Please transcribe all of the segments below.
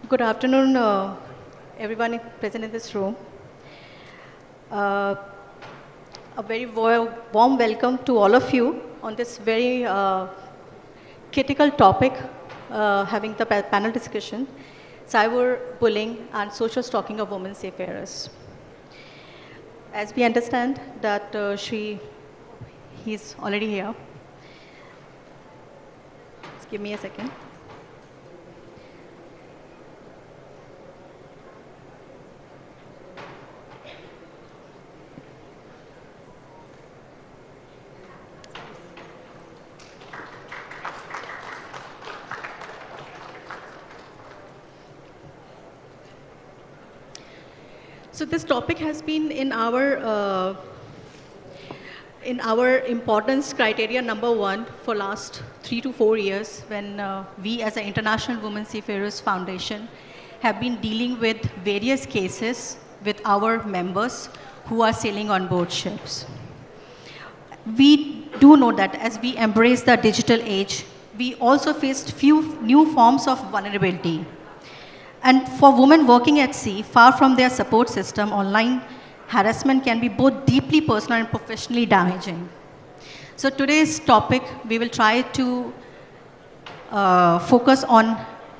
Good afternoon, everyone present in this room. Uh, a very warm welcome to all of you on this very critical topic, having the panel discussion, cyberbullying and social stalking of women seafarers. As we understand that he's already here. Just give me a second. So this topic has been in our importance criteria number one for last 3 to 4 years when we as an International Women Seafarers Foundation have been dealing with various cases with our members who are sailing on board ships. We do know that as we embrace the digital age, we also faced few new forms of vulnerability. And for women working at sea, far from their support system, online harassment can be both deeply personal and professionally damaging. So today's topic, we will try to focus on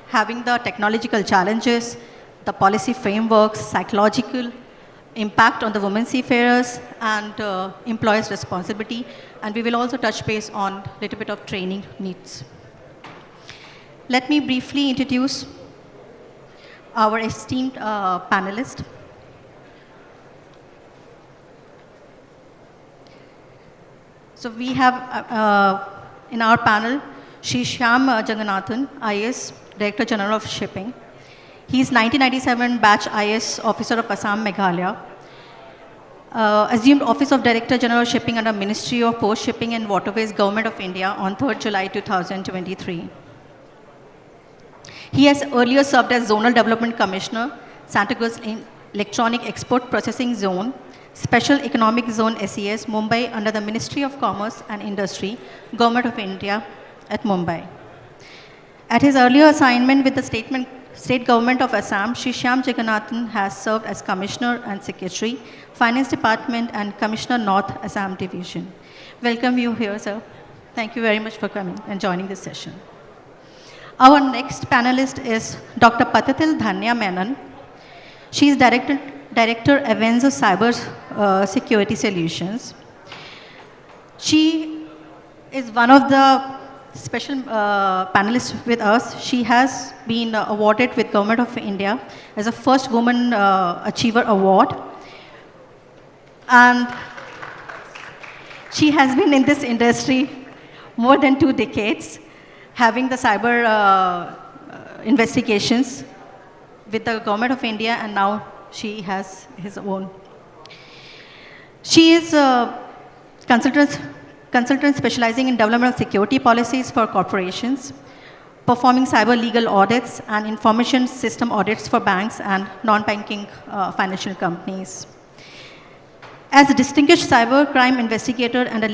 having the technological challenges, the policy frameworks, psychological impact on the women seafarers, and employers' responsibility. And we will also touch base on a little bit of training needs. Let me briefly introduce our esteemed panelist. So we have in our panel, Shyam Jagannathan, IS, Director General of Shipping. He is 1997 batch IS Officer of Assam, Meghalaya. Assumed Office of Director General of Shipping under Ministry of Post Shipping and Waterways, Government of India on 3rd July 2023. He has earlier served as Zonal Development Commissioner, Santa Cruz Electronic Export Processing Zone, Special Economic Zone SES, Mumbai under the Ministry of Commerce and Industry, Government of India at Mumbai. At his earlier assignment with the State Government of Assam, Shri Shyam Jagannathan has served as Commissioner and Secretary, Finance Department and Commissioner North Assam Division. Welcome you here, sir. Thank you very much for coming and joining this session. Our next panelist is Dr. Patatil Dhanya Menon. She is Director Avenzo Cyber Security Solutions. She is one of the special panelists with us. She has been awarded with Government of India as a first woman achiever award. And she has been in this industry more than 2 decades, having the cyber investigations with the Government of India, and now she has his own. She is a consultant specializing in development of security policies for corporations, performing cyber legal audits and information system audits for banks and non-banking financial companies. As a distinguished cybercrime investigator and a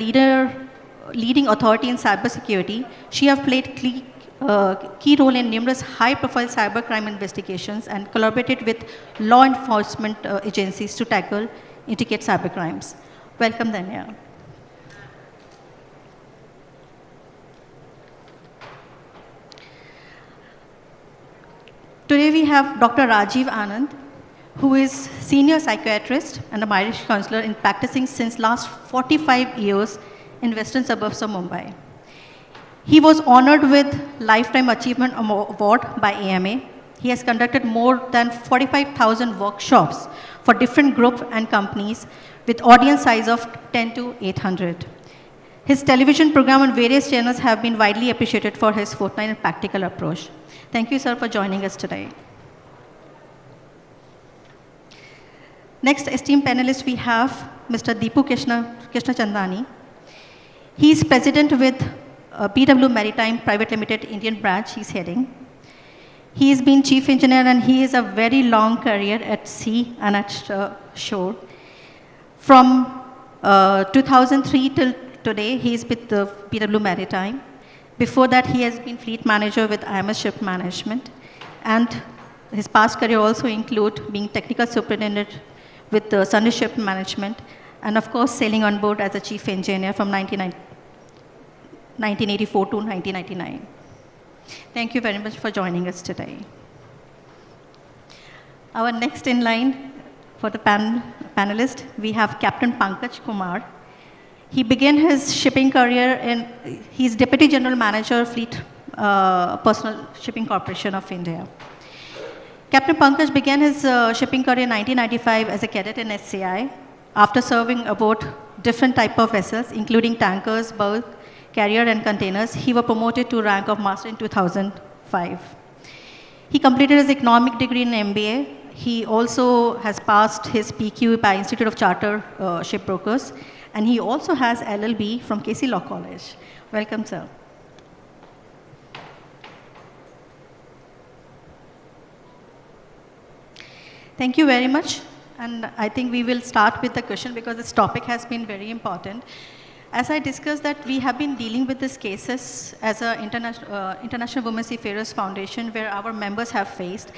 leading authority in cybersecurity, she has played key role in numerous high-profile cybercrime investigations and collaborated with law enforcement agencies to tackle intricate cybercrimes. Welcome, Dhanya. Today we have Dr. Rajiv Anand, who is senior psychiatrist and a marriage counselor in practicing since last 45 years in western suburbs of Mumbai. He was honored with Lifetime Achievement Award by AMA. He has conducted more than 45,000 workshops for different groups and companies with audience size of 10 to 800. His television program on various channels have been widely appreciated for his forthright and practical approach. Thank you, sir, for joining us today. Next esteemed panelist we have Mr. Deepu Krishna Chandani. He is president with BW Maritime Private Limited Indian branch he's heading. He has been chief engineer and he has a very long career at sea and at shore. From 2003 till today, he is with the BW Maritime. Before that, he has been fleet manager with IMS Ship Management. And His past career also include being technical superintendent with Sunday Ship Management, and of course sailing on board as a chief engineer from 1984 to 1999. Thank you very much for joining us today. Our next in line for the panelist, we have Captain Pankaj Kumar. He began his shipping career he's Deputy General Manager, Fleet Personal Shipping Corporation of India. Captain Pankaj began his shipping career in 1995 as a cadet in SCI. After serving aboard different type of vessels, including tankers, bulk, carrier, and containers, he was promoted to rank of master in 2005. He completed his economic degree in MBA. He also has passed his PQ by Institute of Chartered Shipbrokers, and he also has LLB from KC Law College. Welcome, sir. Thank you very much. And I think we will start with the question because this topic has been very important. As I discussed that we have been dealing with these cases as an International Women Seafarers Foundation where our members have faced.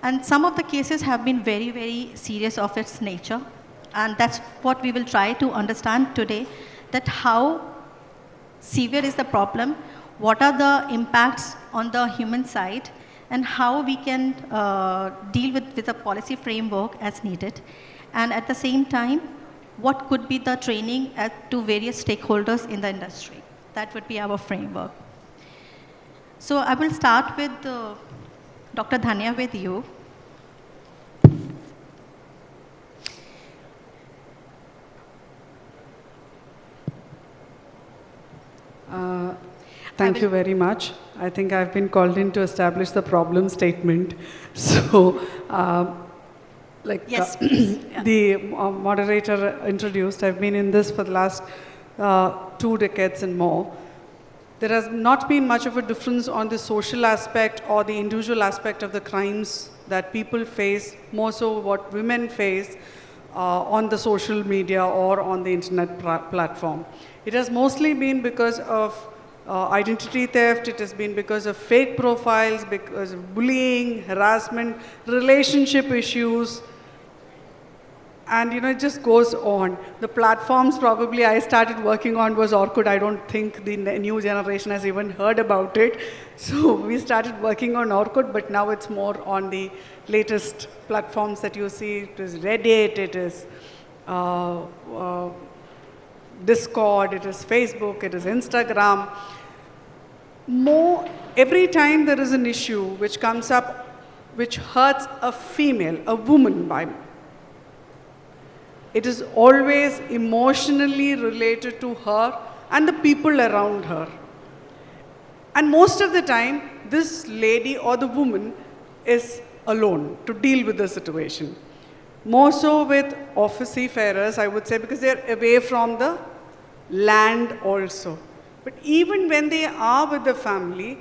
And some of the cases have been very, very serious of its nature. And that's what we will try to understand today, that how severe is the problem, what are the impacts on the human side, and how we can deal with a policy framework as needed. And at the same time, what could be the training to various stakeholders in the industry. That would be our framework. So I will start with Dr. Dhanya, with you. Thank you very much. I think I've been called in to establish the problem statement. So, yes, the moderator introduced, I've been in this for the last 2 decades and more. There has not been much of a difference on the social aspect or the individual aspect of the crimes that people face, more so what women face on the social media or on the internet platform. It has mostly been because of identity theft, it has been because of fake profiles, because of bullying, harassment, relationship issues, and it just goes on. The platforms probably I started working on was Orkut. I don't think the new generation has even heard about it. So we started working on Orkut, but now it's more on the latest platforms that you see. It is Reddit, it is Discord, it is Facebook, it is Instagram. Every time there is an issue which comes up which hurts a female, a woman, it is always emotionally related to her and the people around her. And most of the time, this lady or the woman is alone to deal with the situation. More so with seafarers, I would say, because they're away from the land also. But even when they are with the family,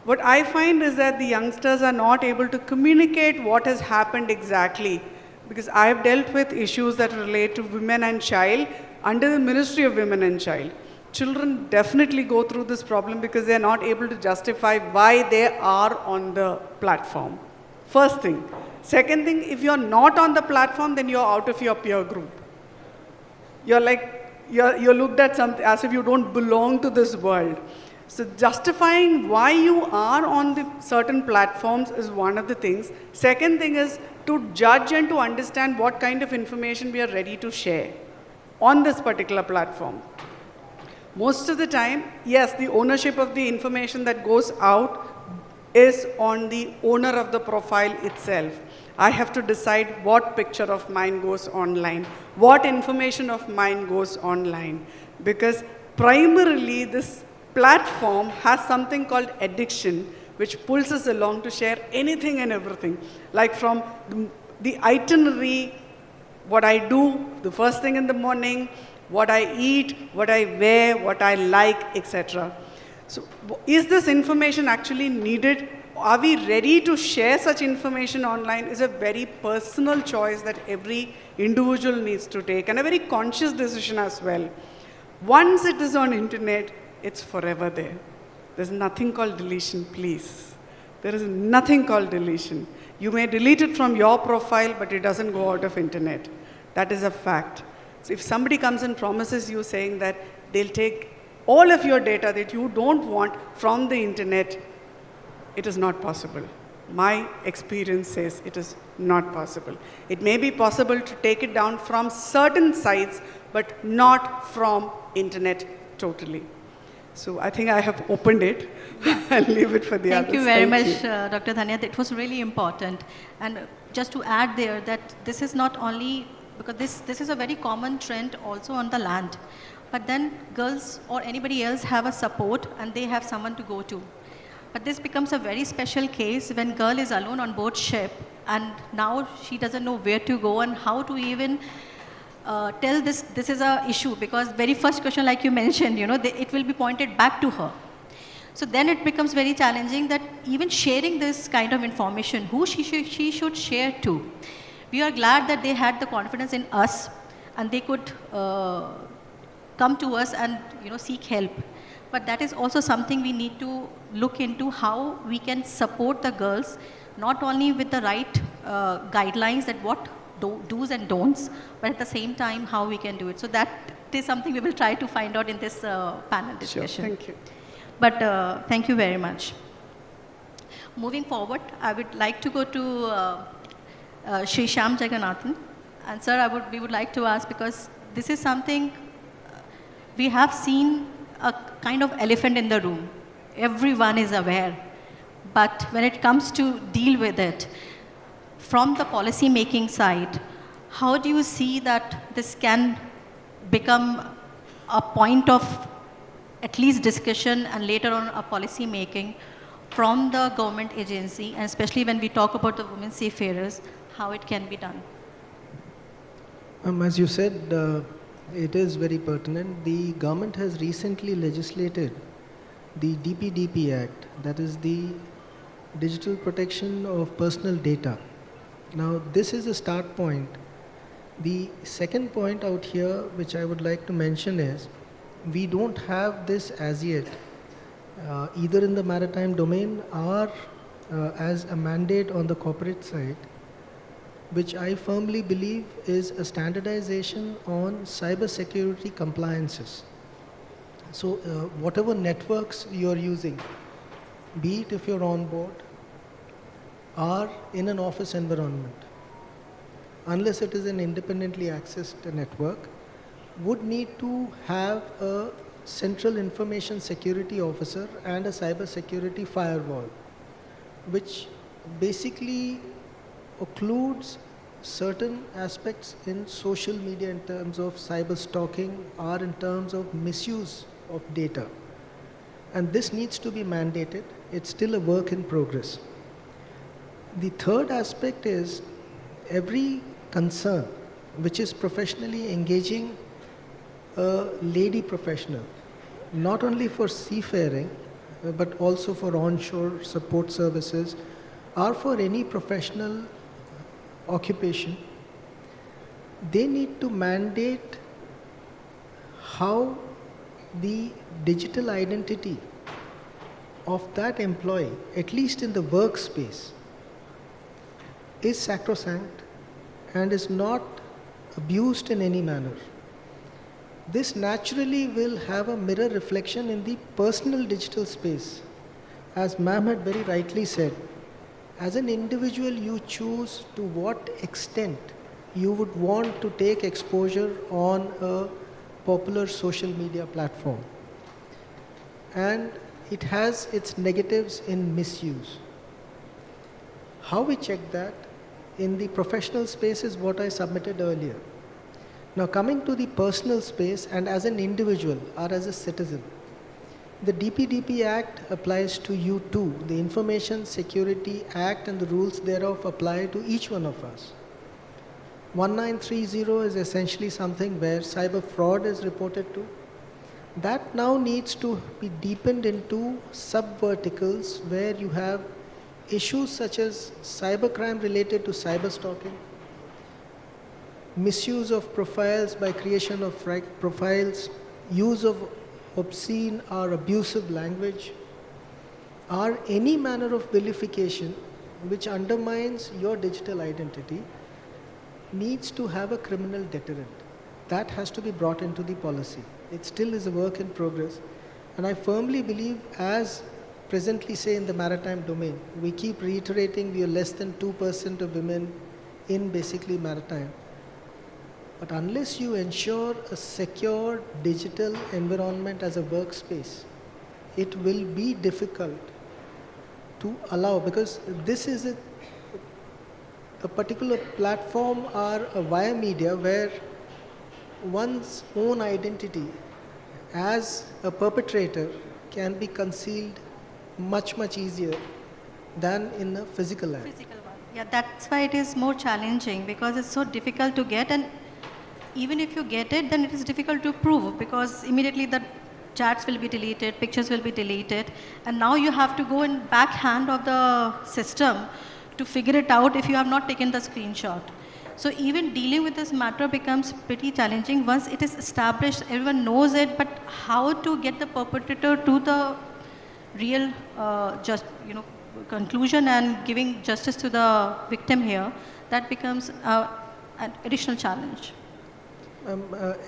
what I find is that the youngsters are not able to communicate what has happened exactly. Because I've dealt with issues that relate to women and child under the Ministry of Women and Child. Children definitely go through this problem because they're not able to justify why they are on the platform. First thing. Second thing, if you're not on the platform, then you're out of your peer group. You're looked at something as if you don't belong to this world. So justifying why you are on the certain platforms is one of the things. Second thing is to judge and to understand what kind of information we are ready to share on this particular platform. Most of the time, yes, the ownership of the information that goes out is on the owner of the profile itself. I have to decide what picture of mine goes online, what information of mine goes online, because primarily this platform has something called addiction, which pulls us along to share anything and everything, like from the itinerary, what I do the first thing in the morning, what I eat, what I wear, what I like, etc. So is this information actually needed? Are we ready to share such information online? Is a very personal choice that every individual needs to take, and a very conscious decision as well. Once it is on internet, it's forever there. There's nothing called deletion, please. There is nothing called deletion. You may delete it from your profile, but it doesn't go out of internet. That is a fact. So if somebody comes and promises you saying that they'll take all of your data that you don't want from the internet, it is not possible. My experience says it is not possible. It may be possible to take it down from certain sites, but not from internet totally. So I think I have opened it. I'll leave it for the others. Thank you very much, Dr. Dhanya. That was really important. And just to add there that this is not only, because this is a very common trend also on the land. But then girls or anybody else have a support and they have someone to go to. But this becomes a very special case when girl is alone on board ship and now she doesn't know where to go and how to even tell this is a issue, because very first question, like you mentioned, it will be pointed back to her. So then it becomes very challenging that even sharing this kind of information, who she should share to. We are glad that they had the confidence in us and they could come to us and seek help. But that is also something we need to look into, how we can support the girls, not only with the right guidelines that what do's and don'ts, but at the same time how we can do it. So that is something we will try to find out in this panel discussion. Sure, thank you. But thank you very much. Moving forward, I would like to go to Shri Shyam Jagannathan. And sir, we would like to ask, because this is something we have seen a kind of elephant in the room. Everyone is aware. But when it comes to deal with it, from the policy making side, how do you see that this can become a point of at least discussion and later on a policy making from the government agency, and especially when we talk about the women seafarers, how it can be done? As you said, it is very pertinent. The government has recently legislated the DPDP Act, that is the Digital Protection of Personal Data. Now, this is a start point. The second point out here, which I would like to mention, is we don't have this as yet, either in the maritime domain or as a mandate on the corporate side, which I firmly believe is a standardization on cyber security compliances. So whatever networks you're using, be it if you're on board or in an office environment, unless it is an independently accessed network, would need to have a central information security officer and a cyber security firewall, which basically occludes certain aspects in social media in terms of cyber stalking or in terms of misuse of data. And this needs to be mandated. It's still a work in progress. The third aspect is every concern which is professionally engaging a lady professional, not only for seafaring, but also for onshore support services or for any professional occupation, they need to mandate how the digital identity of that employee, at least in the workspace, is sacrosanct and is not abused in any manner. This naturally will have a mirror reflection in the personal digital space. As ma'am had very rightly said, as an individual, you choose to what extent you would want to take exposure on a popular social media platform. And it has its negatives in misuse. How we check that in the professional space is what I submitted earlier. Now coming to the personal space and as an individual or as a citizen, the DPDP Act applies to you too. The Information Security Act and the rules thereof apply to each one of us. 1930 is essentially something where cyber fraud is reported to. That now needs to be deepened into sub-verticals where you have issues such as cybercrime related to cyber stalking, misuse of profiles by creation of profiles, use of obscene or abusive language, or any manner of vilification which undermines your digital identity needs to have a criminal deterrent. That has to be brought into the policy. It still is a work in progress. And I firmly believe, as presently say in the maritime domain, we keep reiterating we are less than 2% of women in basically maritime. But unless you ensure a secure digital environment as a workspace, it will be difficult to allow, because this is a particular platform or a via media where one's own identity as a perpetrator can be concealed much, much easier than in a physical act. Physical one. Yeah, that's why it is more challenging, because it's so difficult to get, and even if you get it, then it is difficult to prove, because immediately the chats will be deleted, pictures will be deleted, and now you have to go in backhand of the system to figure it out if you have not taken the screenshot. So even dealing with this matter becomes pretty challenging. Once it is established, everyone knows it, but how to get the perpetrator to the real conclusion and giving justice to the victim here, that becomes an additional challenge.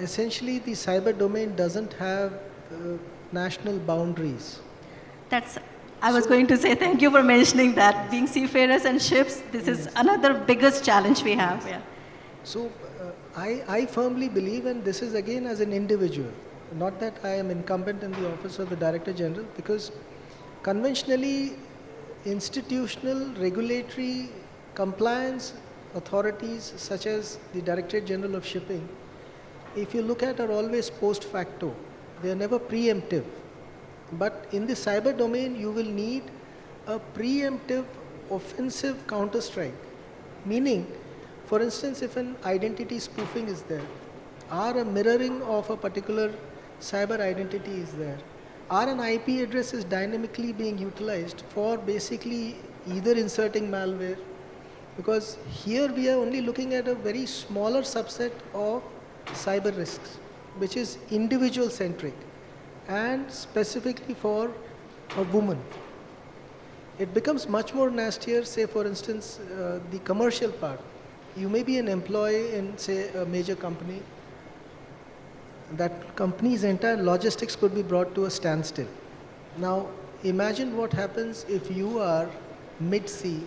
Essentially, the cyber domain doesn't have national boundaries. I was going to say, thank you for mentioning that. Being seafarers and ships, this is another biggest challenge we have. Yeah. So I firmly believe, and this is again as an individual, not that I am incumbent in the office of the Director General, because conventionally institutional regulatory compliance authorities such as the Directorate General of Shipping, if you look at, are always post facto. They are never preemptive. But in the cyber domain, you will need a preemptive offensive counter-strike. Meaning, for instance, if an identity spoofing is there, or a mirroring of a particular cyber identity is there, or an IP address is dynamically being utilized for basically either inserting malware, because here we are only looking at a very smaller subset of cyber risks, which is individual centric and specifically for a woman. It becomes much more nastier, say for instance, the commercial part. You may be an employee in, say, a major company. That company's entire logistics could be brought to a standstill. Now, imagine what happens if you are mid-sea,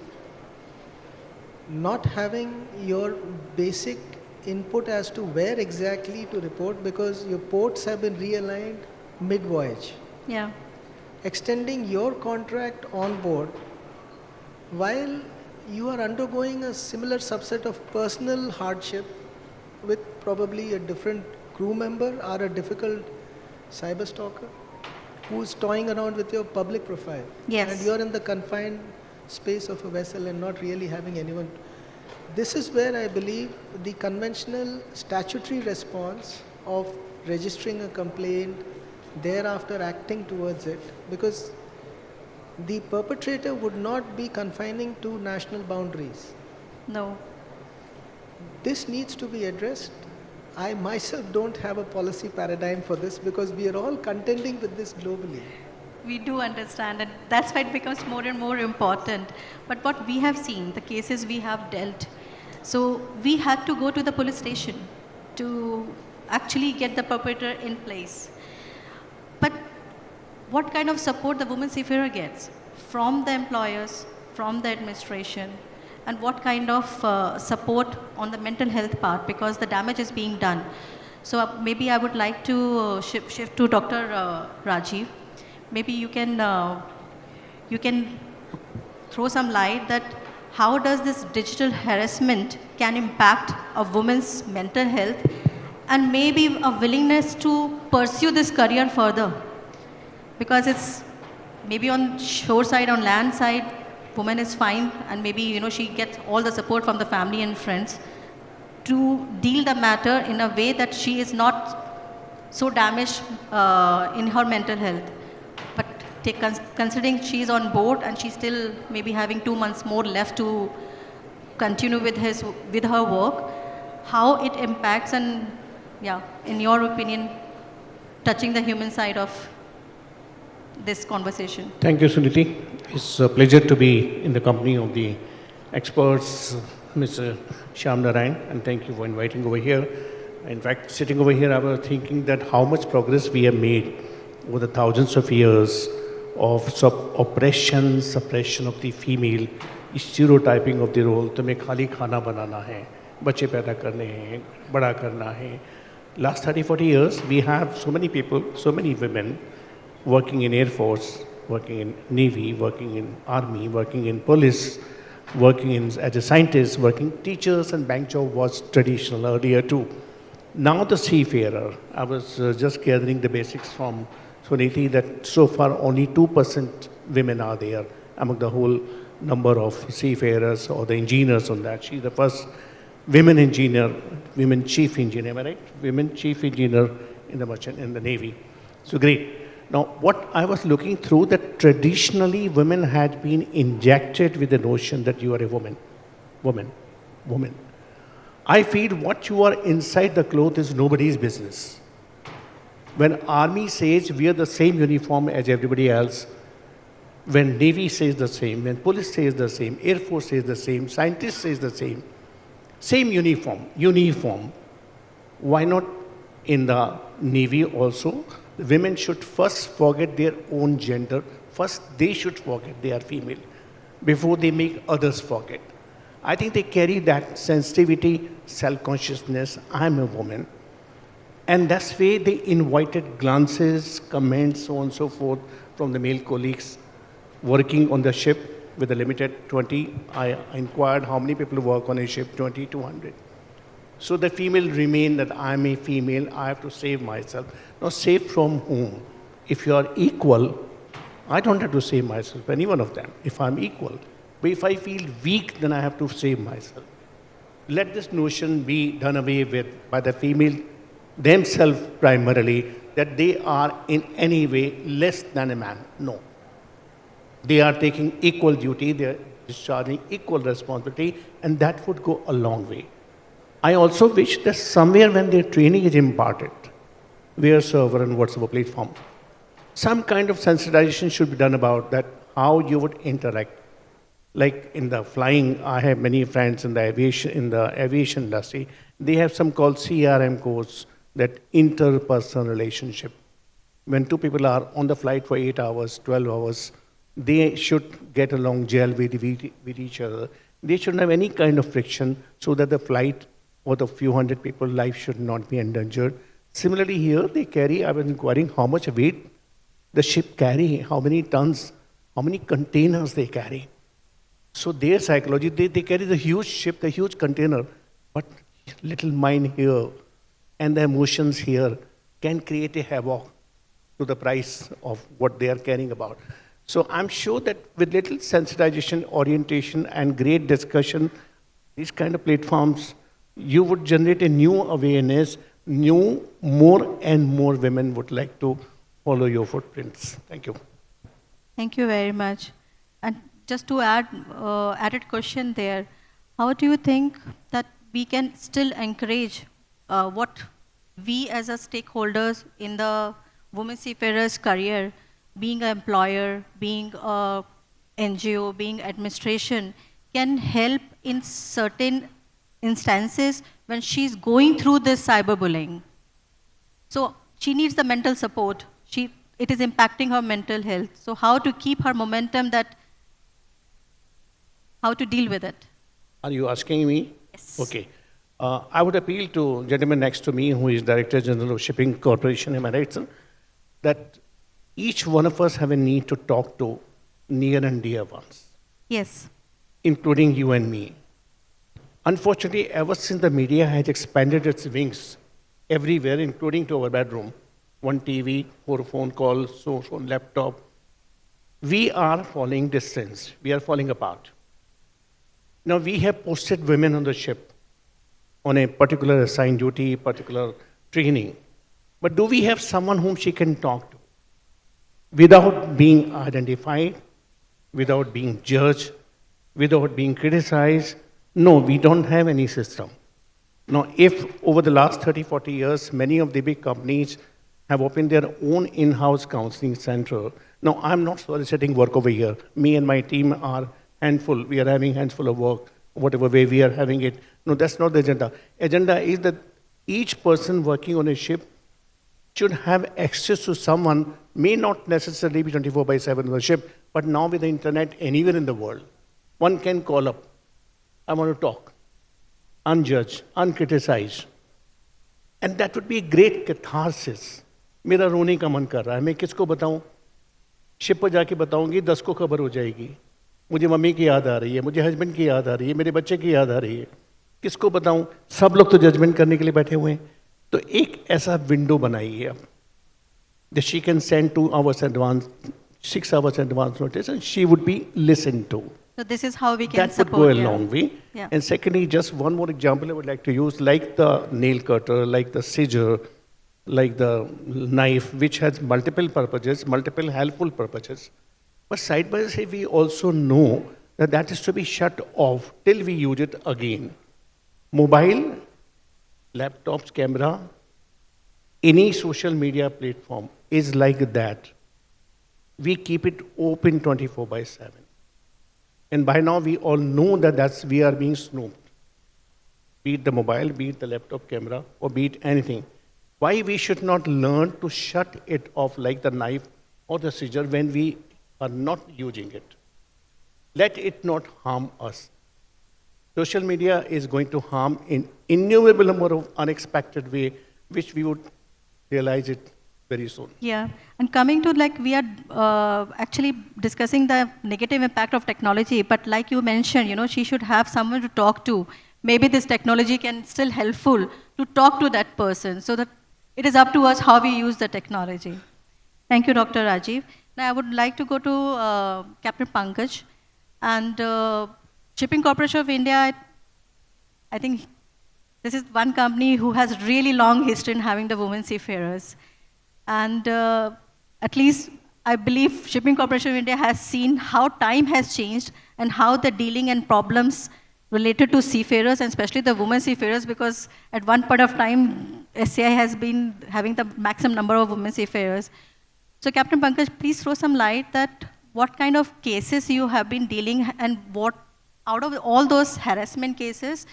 not having your basic input as to where exactly to report because your ports have been realigned mid-voyage. Yeah. Extending your contract on board while you are undergoing a similar subset of personal hardship with probably a different crew member or a difficult cyber stalker who's toying around with your public profile. Yes. And you're in the confined space of a vessel and not really having anyone. This is where I believe the conventional statutory response of registering a complaint, thereafter acting towards it, because the perpetrator would not be confining to national boundaries. No. This needs to be addressed. I myself don't have a policy paradigm for this because we are all contending with this globally. We do understand, and that's why it becomes more and more important. But what we have seen, the cases we have dealt, so we had to go to the police station to actually get the perpetrator in place. But what kind of support the woman seafarer gets from the employers, from the administration, and what kind of support on the mental health part, because the damage is being done. So maybe I would like to shift to Dr. Rajiv. Maybe you can throw some light that how does this digital harassment can impact a woman's mental health and maybe a willingness to pursue this career further, because it's maybe on shore side, on land side, woman is fine, and maybe she gets all the support from the family and friends to deal the matter in a way that she is not so damaged in her mental health. But considering she is on board and she's still maybe having 2 months more left to continue with her work, how it impacts, and in your opinion, touching the human side of this conversation. Thank you, Suniti. It's a pleasure to be in the company of the experts, Mr. Shyam Narayan, and thank you for inviting over here. In fact, sitting over here, I was thinking that how much progress we have made over the thousands of years of oppression, suppression of the female, stereotyping of the role. तुम्हें खाली खाना बनाना है, बच्चे पैदा करने हैं, बड़ा करना है. Last 30-40 years, we have so many people, so many women working in Air Force, working in Navy, working in Army, working in police, working as a scientist, working teachers, and bank job was traditional earlier too. Now the seafarer, I was just gathering the basics from Suniti that so far only 2% women are there among the whole number of seafarers or the engineers on that. She's the first women engineer, women chief engineer, am I right? Women chief engineer in the Navy. So great. Now, what I was looking through that traditionally women had been injected with the notion that you are a woman. I feel what you are inside the cloth is nobody's business. When Army says we are the same uniform as everybody else, when Navy says the same, when police says the same, Air Force says the same, scientist says the same uniform. Why not in the Navy also? The women should first forget their own gender. First, they should forget they are female before they make others forget. I think they carry that sensitivity, self-consciousness, I'm a woman. And that's why they invited glances, comments, so on and so forth from the male colleagues working on the ship with a limited 20. I inquired how many people work on a ship, 20, 200. So the female remain that I'm a female, I have to save myself. Now save from whom? If you are equal, I don't have to save myself, any one of them, if I'm equal. But if I feel weak, then I have to save myself. Let this notion be done away with by the female themselves primarily, that they are in any way less than a man. No. They are taking equal duty, they are discharging equal responsibility, and that would go a long way. I also wish that somewhere when their training is imparted, wheresoever and whatsoever platform, some kind of sensitization should be done about that, how you would interact. Like in the flying, I have many friends in the aviation industry. They have some called CRM codes, that interpersonal relationship. When two people are on the flight for 8 hours, 12 hours, they should get along gel with each other. They shouldn't have any kind of friction so that the flight or the few hundred people life should not be endangered. Similarly here, they carry, I was inquiring how much weight the ship carry, how many tons, how many containers they carry. So their psychology, they carry the huge ship, the huge container, but little mind here and the emotions here can create a havoc to the price of what they are caring about. So I'm sure that with little sensitization, orientation, and great discussion, these kind of platforms, you would generate a new awareness, more and more women would like to follow your footprints. Thank you. Thank you very much. And just to add, added question there, how do you think that we can still encourage what we as a stakeholders in the women seafarers career, being an employer, being a NGO, being administration, can help in certain instances when she's going through this cyberbullying? So she needs the mental support. It is impacting her mental health. So how to keep her momentum, how to deal with it? Are you asking me? Yes. Okay. I would appeal to gentleman next to me who is Director General of Shipping Corporation, am I right, sir? That each one of us have a need to talk to near and dear ones. Yes. Including you and me. Unfortunately, ever since the media has expanded its wings everywhere, including to our bedroom, one TV, 4 phone calls, so on laptop, we are falling distance. We are falling apart. Now, we have posted women on the ship on a particular assigned duty, particular training. But do we have someone whom she can talk to without being identified, without being judged, without being criticized? No, we don't have any system. Now, if over the last 30, 40 years, many of the big companies have opened their own in-house counseling center, No, I'm not soliciting work over here. Me and my team are handful. We are having handful of work, whatever way we are having it. No, that's not the agenda. Agenda is that each person working on a ship should have access to someone, may not necessarily be 24/7 on the ship, but now with the internet anywhere in the world, one can call up. I want to talk, unjudged, uncriticized. And that would be a great catharsis. मेरा रोने का मन कर रहा है, मैं किसको बताऊं? शिप पर जाके बताऊंगी, 10 को खबर हो जाएगी. मुझे मम्मी की याद आ रही है, मुझे हस्बैंड की याद आ रही है, मेरे बच्चे की याद आ रही है. किसको बताऊं? सब लोग तो जजमेंट करने के लिए बैठे हुए हैं. तो एक ऐसा विंडो बनाइए आप, that she can send 2 hours advance, 6 hours advance notice, and she would be listened to. So this is how we can That would support. go a yeah. long way. Yeah. And secondly, just one more example I would like to use, like the nail cutter, like the scissor, like the knife, which has multiple purposes, multiple helpful purposes. But side by side, we also know that that is to be shut off till we use it again. Mobile, laptops, camera, any social media platform is like that. We keep it open 24/7. And by now we all know that we are being snooped. Be it the mobile, be it the laptop camera, or be it anything. Why we should not learn to shut it off like the knife or the scissor when we are not using it? Let it not harm us. Social media is going to harm in innumerable number of unexpected way, which we would realize it very soon. Yeah, and coming to like we are actually discussing the negative impact of technology, but like you mentioned, she should have someone to talk to. Maybe this technology can still helpful to talk to that person, so that it is up to us how we use the technology. Thank you, Dr. Rajiv. Now I would like to go to Captain Pankaj, and Shipping Corporation of India. I think this is one company who has really long history in having the women seafarers. And at least I believe Shipping Corporation of India has seen how time has changed and how the dealing and problems related to seafarers, and especially the women seafarers, because at one point of time, SCI has been having the maximum number of women seafarers. So Captain Pankaj, please throw some light that what kind of cases you have been dealing, and what, out of all those harassment cases,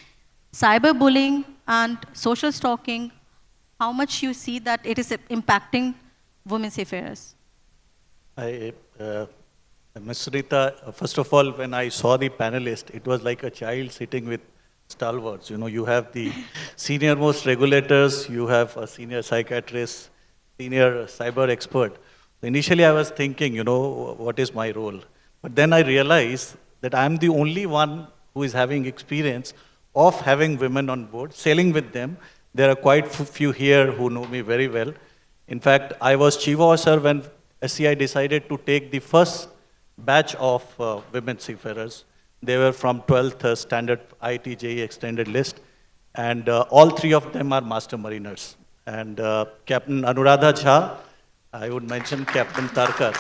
cyberbullying and social stalking, how much you see that it is impacting women seafarers? Ms. Sunita, first of all, when I saw the panelist, it was like a child sitting with stalwarts. You have the senior most regulators, you have a senior psychiatrist, senior cyber expert. Initially, I was thinking, what is my role? But then I realized that I'm the only one who is having experience of having women on board, sailing with them. There are quite few here who know me very well. In fact, I was chief officer when SCI decided to take the first batch of women seafarers. They were from 12th standard ITJE extended list, and all 3 of them are master mariners. And Captain Anuradha Jha, I would mention Captain Tarkar.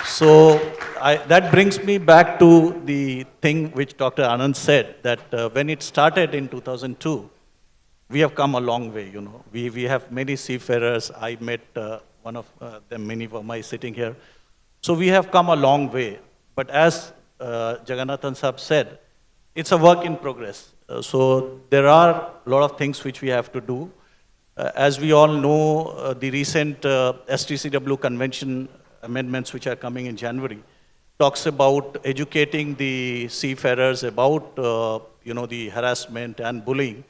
So that brings me back to the thing which Dr. Anand said, that when it started in 2002, we have come a long way, We have many seafarers. I met one of them, many of my sitting here. So we have come a long way. But as Jagannathan Sahab said, it's a work in progress. So there are a lot of things which we have to do. As we all know, the recent STCW convention amendments which are coming in January talks about educating the seafarers about, the harassment and bullying.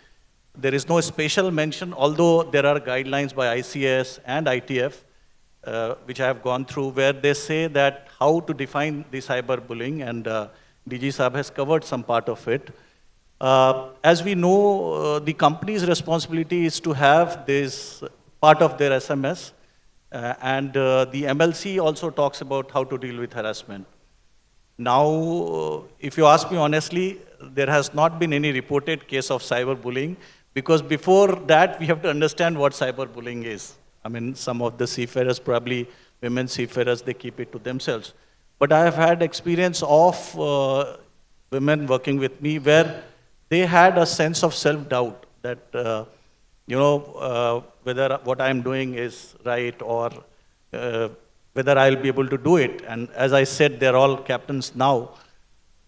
There is no special mention, although there are guidelines by ICS and ITF, which I have gone through, where they say that how to define the cyberbullying, and DG Saab has covered some part of it. As we know, the company's responsibility is to have this part of their SMS, and the MLC also talks about how to deal with harassment. Now, if you ask me honestly, there has not been any reported case of cyberbullying, because before that, we have to understand what cyberbullying is. I mean, some of the seafarers, probably women seafarers, they keep it to themselves. But I have had experience of women working with me where they had a sense of self-doubt that, whether what I'm doing is right, or whether I'll be able to do it. And as I said, they're all captains now.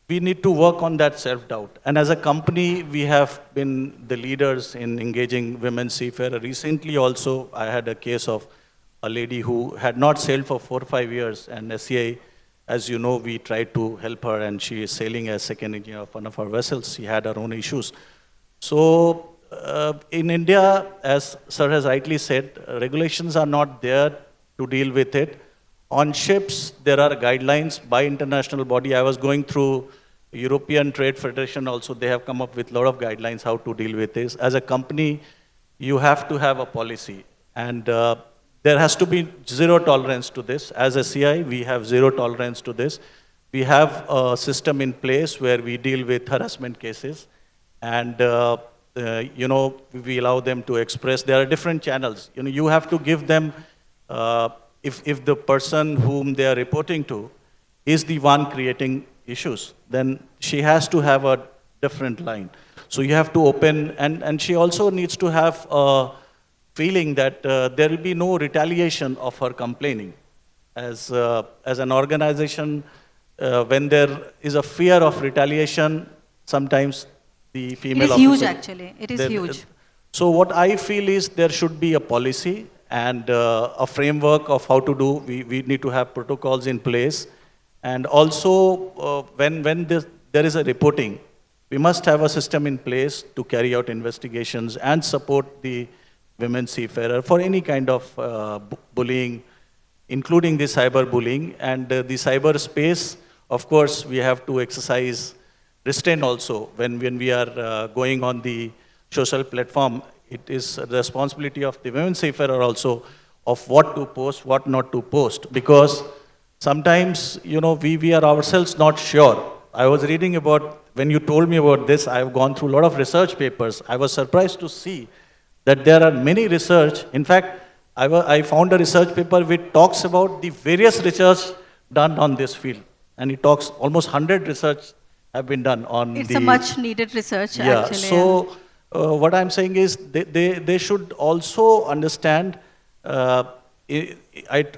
We need to work on that self-doubt. And as a company, we have been the leaders in engaging women seafarers. Recently also, I had a case of a lady who had not sailed for 4 or 5 years, and SCI, as you know, we tried to help her, and she is sailing as second engineer of one of our vessels. She had her own issues. So in India, as Sir has rightly said, regulations are not there to deal with it. On ships, there are guidelines by international body. I was going through European Trade Federation also. They have come up with a lot of guidelines how to deal with this. As a company, you have to have a policy. And there has to be zero tolerance to this. As a CI, we have zero tolerance to this. We have a system in place where we deal with harassment cases. And we allow them to express. There are different channels. You have to give them if the person whom they are reporting to is the one creating issues, then she has to have a different line. So you have to open, and she also needs to have a feeling that there will be no retaliation of her complaining. As an organization, when there is a fear of retaliation, sometimes the female It is officer, huge, actually. It is huge. So what I feel is there should be a policy and a framework of how to do. We need to have protocols in place. And also, when there is a reporting, we must have a system in place to carry out investigations and support the women seafarer for any kind of bullying, including the cyberbullying. And the cyberspace, of course, we have to exercise restraint also. When we are going on the social platform, it is the responsibility of the women seafarer also of what to post, what not to post. Because sometimes, we are ourselves not sure. I was reading about, when you told me about this, I've gone through a lot of research papers. I was surprised to see that there are many research. In fact, I found a research paper which talks about the various research done on this field. And it talks, almost 100 research have been done on It's a much needed research, yeah, actually. so what I'm saying is they should also understand, I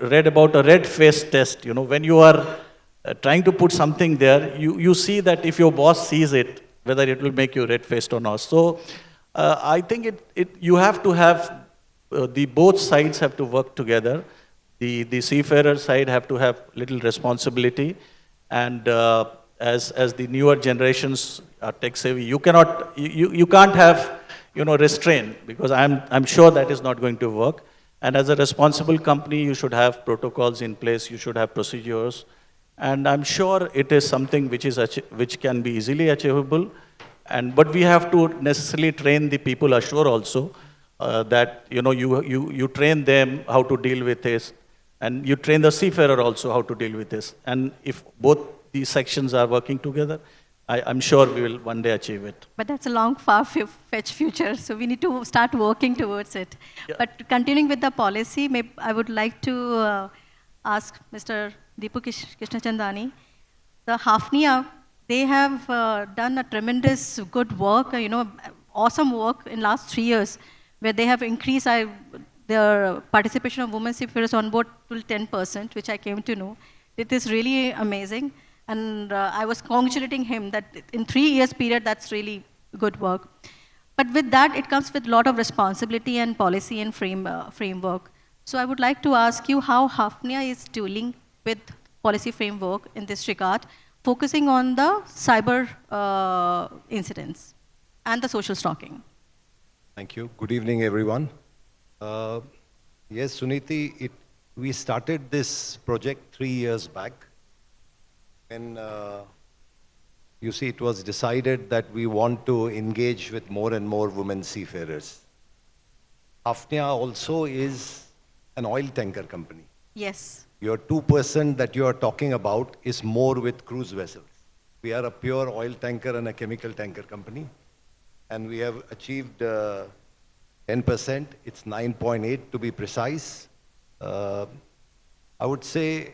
read about a red face test. When you are trying to put something there, you see that if your boss sees it, whether it will make you red-faced or not. So I think you have to have, both sides have to work together. The seafarer side have to have little responsibility, and as the newer generations are tech savvy, you can't have restraint, because I'm sure that is not going to work. And as a responsible company, you should have protocols in place, you should have procedures, and I'm sure it is something which can be easily achievable. But we have to necessarily train the people ashore also, that you train them how to deal with this, and you train the seafarer also how to deal with this. And if both these sections are working together, I'm sure we will one day achieve it. But that's a long, far-fetched future, so we need to start working towards it. Yeah. But continuing with the policy, I would like to ask Mr. Deepu Krishnachandani. The Hafnia, they have done a tremendous good work, awesome work in last 3 years, where they have increased their participation of women seafarers on board to 10%, which I came to know. It is really amazing. And I was congratulating him that in 3 years period, that's really good work. But with that, it comes with a lot of responsibility and policy and framework. So I would like to ask you how Hafnia is dealing with policy framework in this regard, focusing on the cyber incidents and the social stalking. Thank you. Good evening, everyone. Yes, Suniti, we started this project 3 years back. When you see, it was decided that we want to engage with more and more women seafarers. Hafnia also is an oil tanker company. Yes. Your 2% that you are talking about is more with cruise vessels. We are a pure oil tanker and a chemical tanker company, and we have achieved 10%. It's 9.8 to be precise. I would say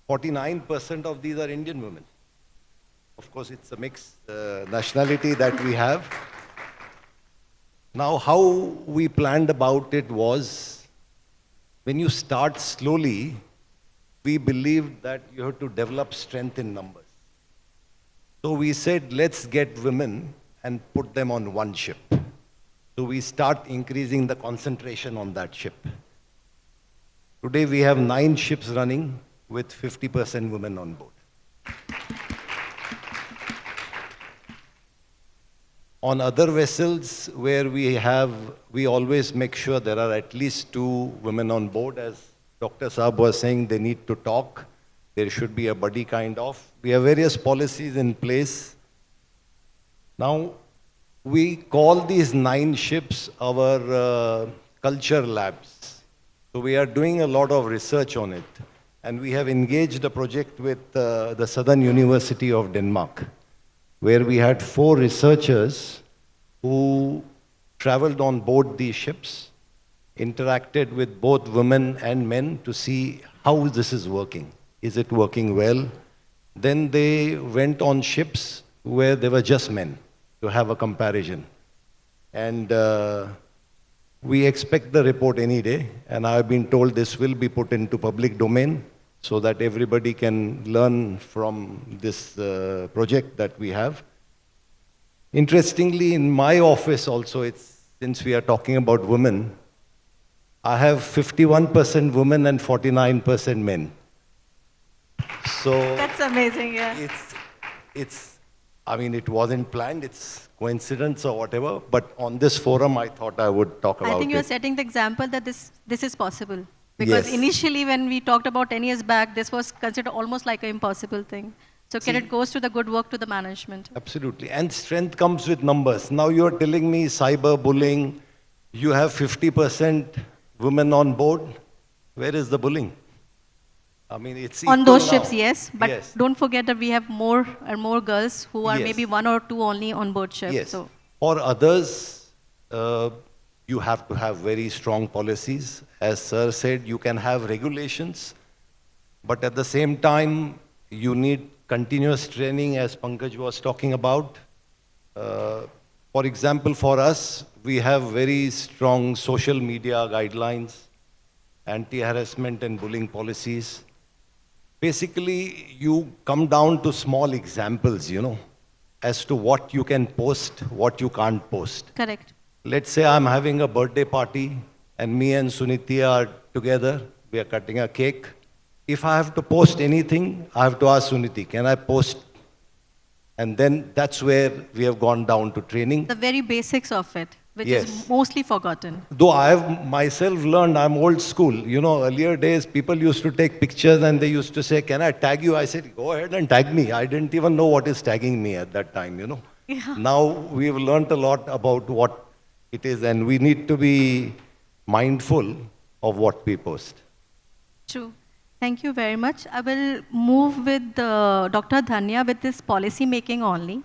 49% of these are Indian women. Of course, it's a mixed nationality that we have. Now, how we planned about it was, when you start slowly, we believed that you have to develop strength in numbers. So we said, let's get women and put them on one ship. So we start increasing the concentration on that ship. Today we have 9 ships running with 50% women on board. On other vessels where we always make sure there are at least 2 women on board. As Dr. Saab was saying, they need to talk. There should be a buddy kind of. We have various policies in place. Now, we call these 9 ships our culture labs. So we are doing a lot of research on it. And we have engaged a project with the Southern University of Denmark, where we had 4 researchers who traveled on board these ships, interacted with both women and men to see how this is working. Is it working well? Then they went on ships where there were just men to have a comparison. And we expect the report any day, and I've been told this will be put into public domain so that everybody can learn from this project that we have. Interestingly, in my office also, since we are talking about women, I have 51% women and 49% men. So That's amazing, yeah. I mean, it wasn't planned, it's coincidence or whatever, but on this forum, I thought I would talk about it. I think you're setting the example that this is possible. Because Yes. initially when we talked about 10 years back, this was considered almost like an impossible thing. So credit goes to the good work to the management. Absolutely. And strength comes with numbers. Now you're telling me cyberbullying, you have 50% women on board. Where is the bullying? I mean, it's On equal those now. ships, yes. But Yes. don't forget that we have more and more girls who are Yes. maybe 1 or 2 only on board ship. Yes. So For others, you have to have very strong policies. As Sir said, you can have regulations, but at the same time, you need continuous training, as Pankaj was talking about. For example, for us, we have very strong social media guidelines, anti-harassment and bullying policies. Basically, you come down to small examples, as to what you can post, what you can't post. correct. Let's say I'm having a birthday party and me and Sunitya are together, we are cutting a cake. If I have to post anything, I have to ask Suniti, can I post? And then that's where we have gone down to training. The very basics of it, which Yes. is mostly forgotten. Though I have myself learned, I'm old school. Earlier days, people used to take pictures and they used to say, can I tag you? I said, go ahead and tag me. I didn't even know what is tagging me at that time, Yeah. Now we've learned a lot about what it is, and we need to be mindful of what we post. True. Thank you very much. I will move with Dr. Dhanya with this policy making only.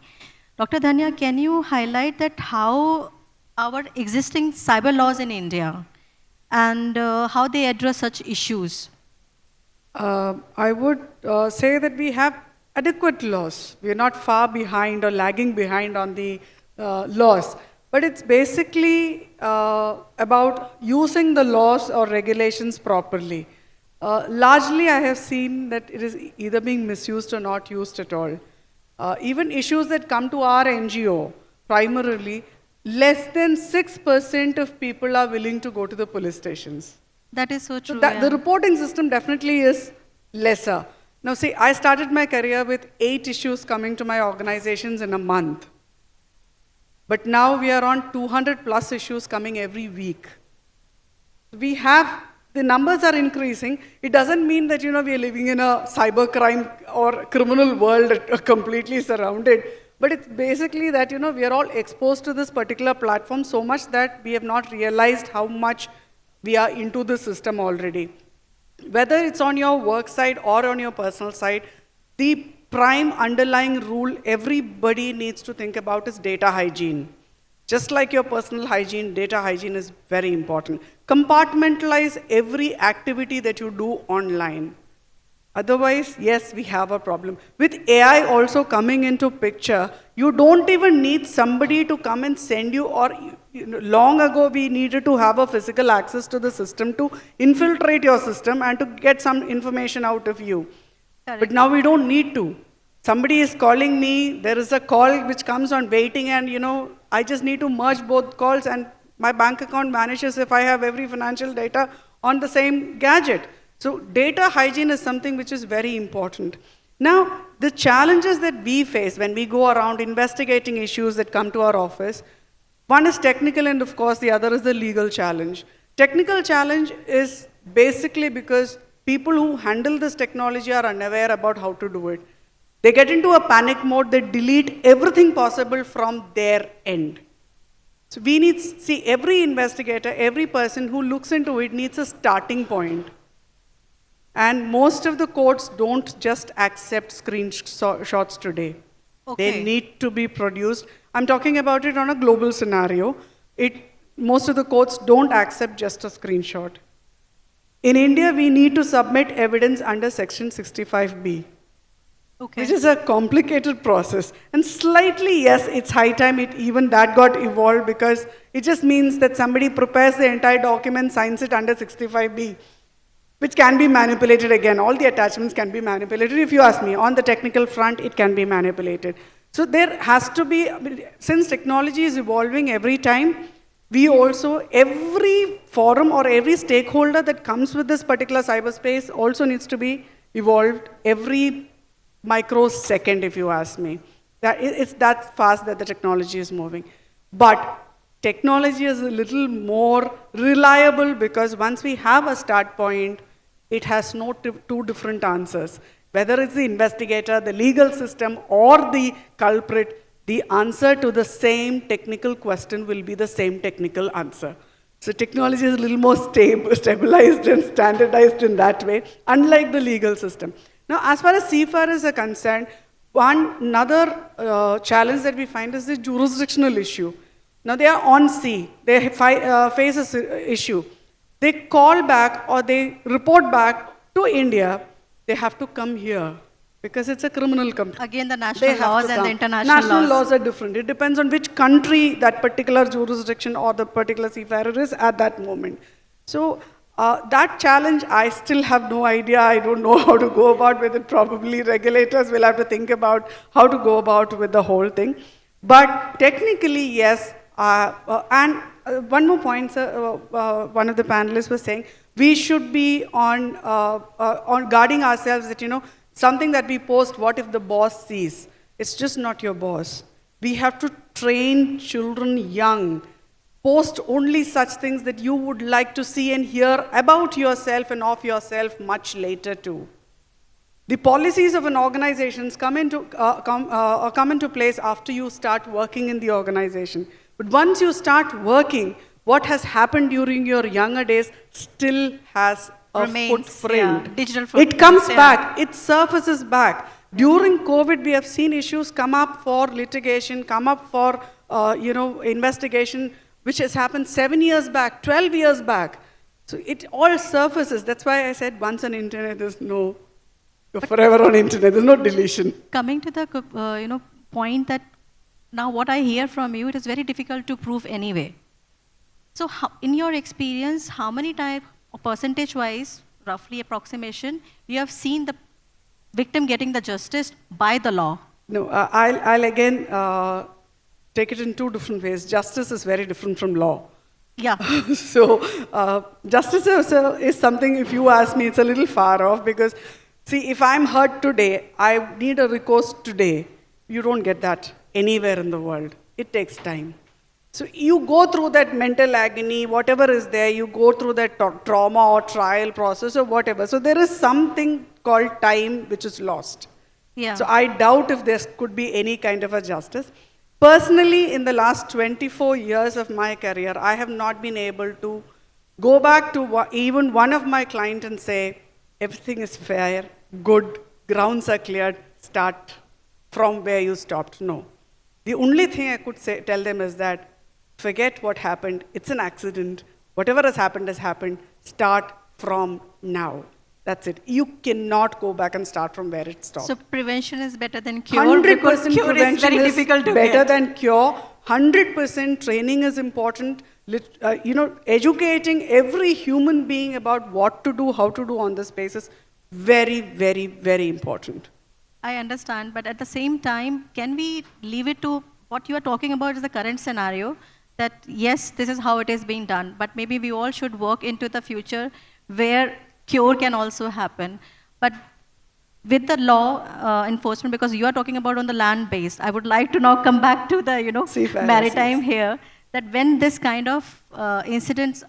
Dr. Dhanya, can you highlight that how our existing cyber laws in India and how they address such issues? I would say that we have adequate laws. We are not far behind or lagging behind on the laws. But it's basically about using the laws or regulations properly. Largely, I have seen that it is either being misused or not used at all. Even issues that come to our NGO, primarily, less than 6% of people are willing to go to the police stations. That is so true. So that, yeah. the reporting system definitely is lesser. Now see, I started my career with 8 issues coming to my organizations in a month. But now we are on 200 plus issues coming every week. The numbers are increasing. It doesn't mean that, we are living in a cybercrime or criminal world completely surrounded. But it's basically that, we are all exposed to this particular platform so much that we have not realized how much we are into the system already. Whether it's on your work side or on your personal side, the prime underlying rule everybody needs to think about is data hygiene. Just like your personal hygiene, data hygiene is very important. Compartmentalize every activity that you do online. Otherwise, yes, we have a problem. With AI also coming into picture, you don't even need somebody to come and send you, or long ago we needed to have a physical access to the system to infiltrate your system and to get some information out of you. Correct. But now we don't need to. Somebody is calling me, there is a call which comes on waiting, and I just need to merge both calls and my bank account vanishes if I have every financial data on the same gadget. So data hygiene is something which is very important. Now, the challenges that we face when we go around investigating issues that come to our office, one is technical, and of course the other is the legal challenge. Technical challenge is basically because people who handle this technology are unaware about how to do it. They get into a panic mode, they delete everything possible from their end. So we need, see, every investigator, every person who looks into it needs a starting point. And most of the courts don't just accept screenshots today. Okay. They need to be produced. I'm talking about it on a global scenario. Most of the courts don't accept just a screenshot. In India, we need to submit evidence under Section 65B. Okay. Which is a complicated process. And slightly, yes, it's high time even that got evolved, because it just means that somebody prepares the entire document, signs it under 65B, which can be manipulated again. All the attachments can be manipulated. If you ask me, on the technical front, it can be manipulated. So there has to be, since technology is evolving every time, we also, every forum or every stakeholder that comes with this particular cyberspace also needs to be evolved every microsecond, if you ask me. It's that fast that the technology is moving. But technology is a little more reliable, because once we have a start point, it has no two different answers. Whether it's the investigator, the legal system, or the culprit, the answer to the same technical question will be the same technical answer. So technology is a little more stabilized and standardized in that way, unlike the legal system. Now, as far as seafarers are concerned, another challenge that we find is the jurisdictional issue. Now, they are on sea. They face this issue. They call back or they report back to India. They have to come here because it's a criminal complaint. Again, the national laws and the international laws. National laws are different. It depends on which country that particular jurisdiction or the particular seafarer is at that moment. So that challenge, I still have no idea. I don't know how to go about with it. Probably regulators will have to think about how to go about with the whole thing. But technically, yes. And one more point, sir, one of the panelists was saying, we should be on guarding ourselves that, something that we post, what if the boss sees? It's just not your boss. We have to train children young. Post only such things that you would like to see and hear about yourself and of yourself much later too. The policies of an organization come into place after you start working in the organization. But once you start working, what has happened during your younger days still has a footprint. Yeah, digital footprint. It comes back, it surfaces back. During COVID, we have seen issues come up for litigation, come up for investigation, which has happened 7 years back, 12 years back. So it all surfaces. That's why I said once on internet, there's no, you're forever on internet, there's no deletion. Coming to the point that now what I hear from you, it is very difficult to prove anyway. So in your experience, how many times, percentage-wise, roughly approximation, you have seen the victim getting the justice by the law? No, I'll again take it in two different ways. Justice is very different from law. Yeah. So justice is something, if you ask me, it's a little far off, because see, if I'm hurt today, I need a recourse today. You don't get that anywhere in the world. It takes time. So you go through that mental agony, whatever is there, you go through that trauma or trial process or whatever. So there is something called time which is lost. Yeah. So I doubt if there could be any kind of a justice. Personally, in the last 24 years of my career, I have not been able to go back to even one of my clients and say, everything is fair, good, grounds are cleared, start from where you stopped. No. The only thing I could tell them is that, forget what happened, it's an accident, whatever has happened, start from now. That's it. You cannot go back and start from where it stopped. So prevention is better than cure. 100% because cure prevention is very difficult to better get. than cure. 100% training is important. Educating every human being about what to do, how to do on this basis, very, very, very important. I understand, but at the same time, can we leave it to what you are talking about is the current scenario, that yes, this is how it is being done, but maybe we all should work into the future where cure can also happen. But with the law enforcement, because you are talking about on the land based, I would like to now come back to the Seafarers, maritime yes. here, that when this kind of incidents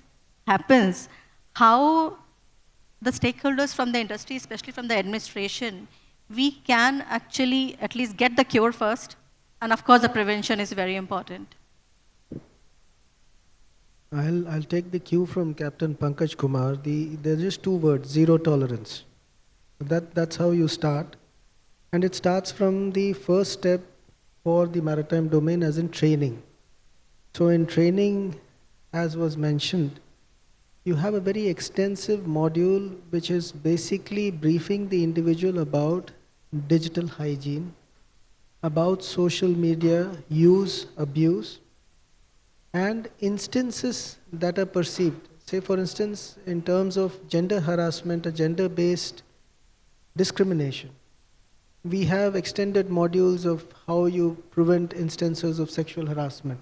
happens, how the stakeholders from the industry, especially from the administration, we can actually at least get the cure first, and of course the prevention is very important. I'll take the cue from Captain Pankaj Kumar. There's just two words: zero tolerance. That's how you start, and it starts from the first step for the maritime domain, as in training. So in training, as was mentioned, you have a very extensive module which is basically briefing the individual about digital hygiene, about social media use, abuse, and instances that are perceived. Say for instance, in terms of gender harassment or gender-based discrimination, we have extended modules of how you prevent instances of sexual harassment.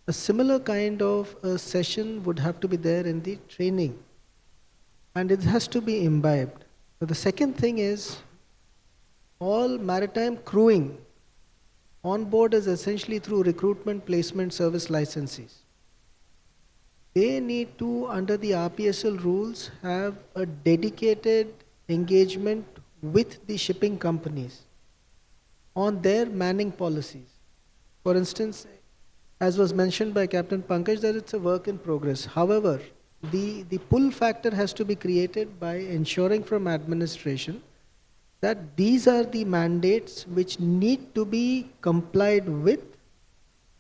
A similar kind of a session would have to be there in the training, and it has to be imbibed. So the second thing is, all maritime crewing on board is essentially through recruitment, placement, service licenses. They need to, under the RPSL rules, have a dedicated engagement with the shipping companies on their manning policies. For instance, as was mentioned by Captain Pankaj, that it's a work in progress. However, the pull factor has to be created by ensuring from administration that these are the mandates which need to be complied with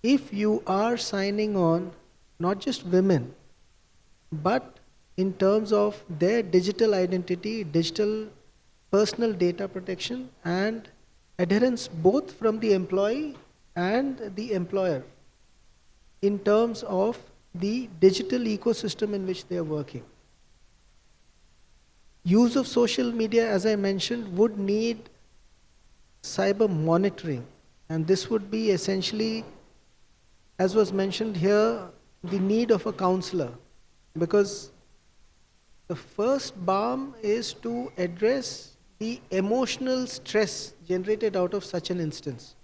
if you are signing on not just women, but in terms of their digital identity, digital personal data protection, and adherence both from the employee and the employer in terms of the digital ecosystem in which they are working. Use of social media, as I mentioned, would need cyber monitoring, and this would be essentially, as was mentioned here, the need of a counselor, because the first balm is to address the emotional stress generated out of such an instance.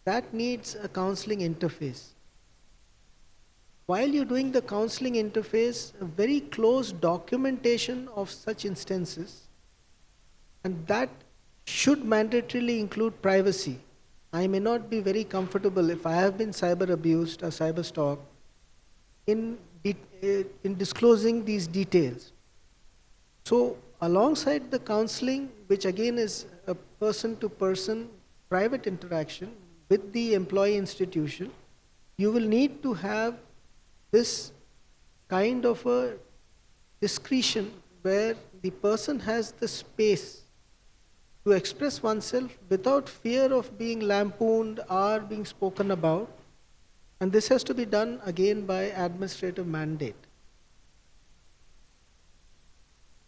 That needs a counseling interface. While you're doing the counseling interface, a very close documentation of such instances, and that should mandatorily include privacy. I may not be very comfortable if I have been cyber abused or cyber stalked in disclosing these details. So alongside the counseling, which again is a person-to-person private interaction with the employee institution, you will need to have this kind of a discretion where the person has the space to express oneself without fear of being lampooned or being spoken about, and this has to be done again by administrative mandate.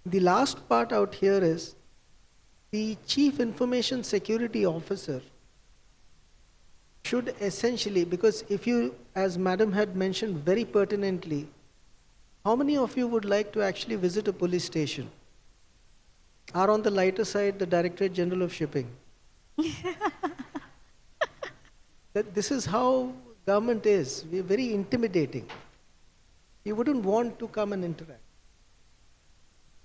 The last part out here is the Chief Information Security Officer should essentially, because if you, as Madam had mentioned very pertinently, how many of you would like to actually visit a police station? Or on the lighter side, the Directorate General of Shipping? This is how government is. We're very intimidating. You wouldn't want to come and interact.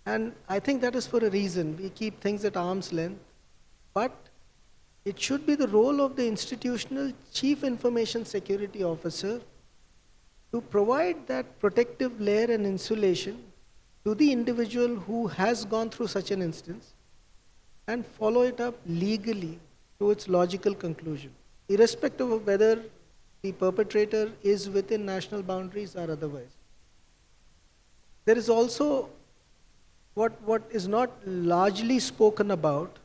And I think that is for a reason. We keep things at arm's length, but it should be the role of the institutional Chief Information Security Officer to provide that protective layer and insulation to the individual who has gone through such an instance and follow it up legally to its logical conclusion, irrespective of whether the perpetrator is within national boundaries or otherwise. There is also what is not largely spoken about,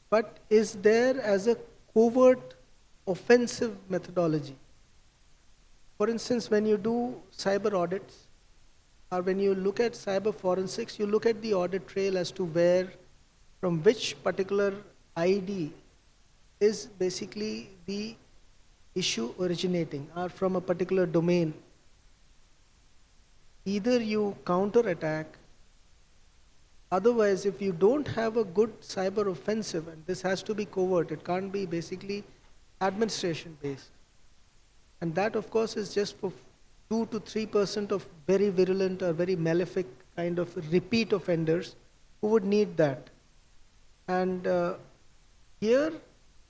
but is there as a covert offensive methodology. For instance, when you do cyber audits, or when you look at cyber forensics, you look at the audit trail as to where, from which particular ID is basically the issue originating, or from a particular domain. Either you counter-attack, otherwise if you don't have a good cyber offensive, and this has to be covert, it can't be basically administration based. And that of course is just for 2 to 3% of very virulent or very malefic kind of repeat offenders who would need that. And here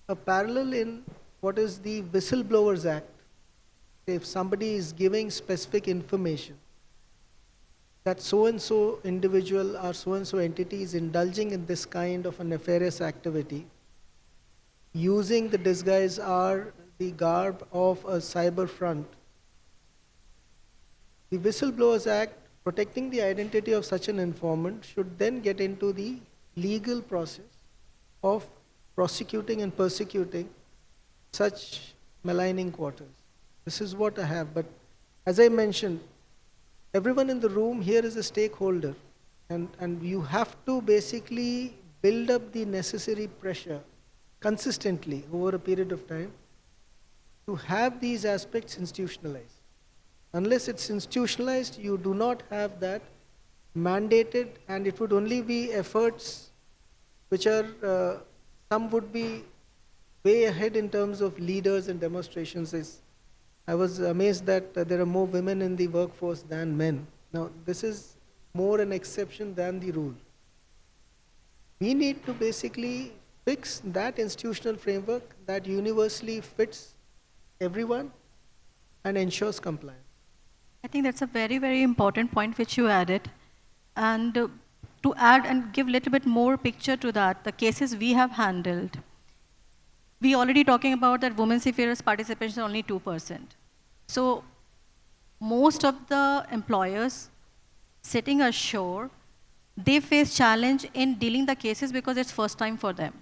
a parallel in what is the Whistleblowers Act. If somebody is giving specific information that so-and-so individual or so-and-so entity is indulging in this kind of a nefarious activity, using the disguise or the garb of a cyber front, the Whistleblowers Act, protecting the identity of such an informant, should then get into the legal process of prosecuting and persecuting such maligning quarters. This is what I have, but as I mentioned, everyone in the room here is a stakeholder, and you have to basically build up the necessary pressure consistently over a period of time to have these aspects institutionalized. Unless it's institutionalized, you do not have that mandated, and it would only be efforts which are, some would be way ahead in terms of leaders and demonstrations. I was amazed that there are more women in the workforce than men. Now, this is more an exception than the rule. We need to basically fix that institutional framework that universally fits everyone and ensures compliance. I think that's a very, very important point which you added. And to add and give a little bit more picture to that, the cases we have handled, we already talking about that women seafarers participation is only 2%. So most of the employers sitting ashore, they face challenge in dealing the cases because it's first time for them.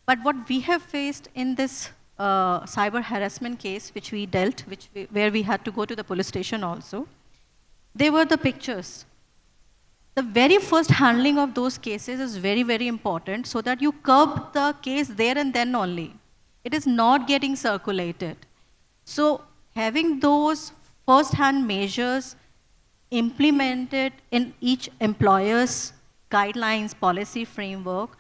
But what we have faced in this cyber harassment case, which we dealt, where we had to go to the police station also, they were the pictures. The very first handling of those cases is very, very important so that you curb the case there and then only. It is not getting circulated. So having those first-hand measures implemented in each employer's guidelines, policy framework,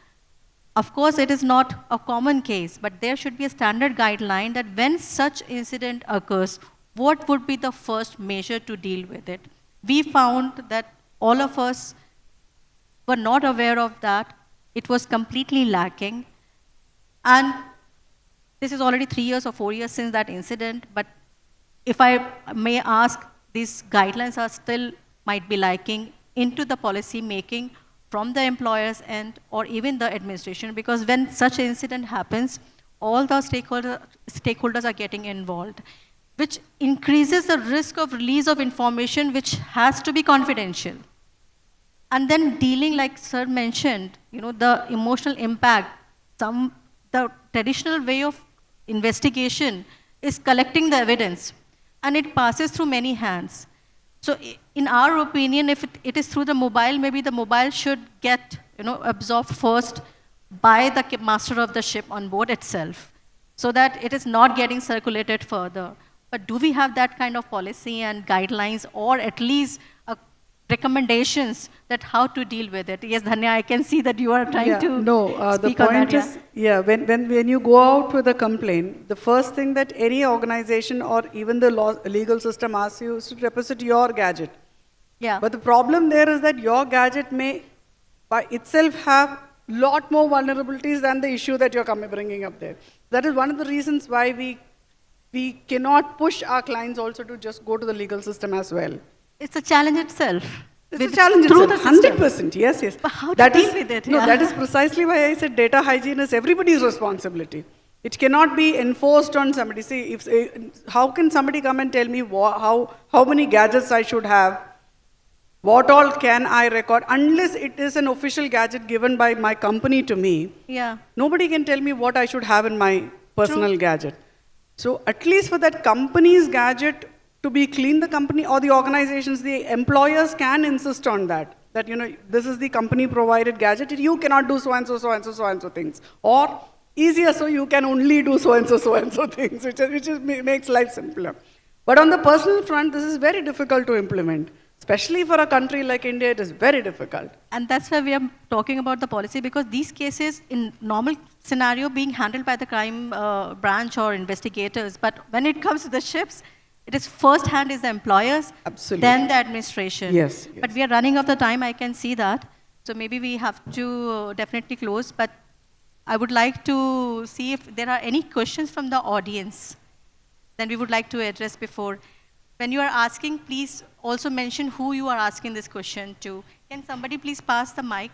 of course, it is not a common case, but there should be a standard guideline that when such incident occurs, what would be the first measure to deal with it? We found that all of us were not aware of that. It was completely lacking. And this is already 3 years or 4 years since that incident, but if I may ask, these guidelines are still might be lacking into the policy making from the employer's end or even the administration, because when such an incident happens, all the stakeholders are getting involved, which increases the risk of release of information which has to be confidential. And then dealing, like sir mentioned, the emotional impact, the traditional way of investigation is collecting the evidence, and it passes through many hands. So in our opinion, if it is through the mobile, maybe the mobile should get absorbed first by the master of the ship on board itself, so that it is not getting circulated further. But do we have that kind of policy and guidelines, or at least recommendations that how to deal with it? Yes, Dhanya, I can see that you are trying to speak the point on that, is, when you go out with a complaint, the first thing that any organization or even the legal system asks you is to represent your gadget. Yeah. But the problem there is that your gadget may by itself have lot more vulnerabilities than the issue that you're bringing up there. That is one of the reasons why we cannot push our clients also to just go to the legal system as well. It's a challenge itself. It's a challenge through itself, the system. 100%, yes. But how to deal with it? No, Yeah. that is precisely why I said data hygiene is everybody's responsibility. It cannot be enforced on somebody. See, how can somebody come and tell me how many gadgets I should have? What all can I record? Unless it is an official gadget given by my company to me, Yeah. nobody can tell me what I should have in my personal gadget. So at least for that company's gadget to be clean, the company or the organizations, the employers can insist on that. That, this is the company provided gadget. You cannot do so and so, so and so, so and so things. Or easier, so you can only do so and so things, which makes life simpler. But on the personal front, this is very difficult to implement. Especially for a country like India, it is very difficult. And that's why we are talking about the policy, because these cases in normal scenario being handled by the crime branch or investigators, but when it comes to the ships, it is first hand is the employers, Absolutely. then the administration. Yes. But we are running out of the time, I can see that. So maybe we have to definitely close, but I would like to see if there are any questions from the audience. Then we would like to address before. When you are asking, please also mention who you are asking this question to. Can somebody please pass the mic?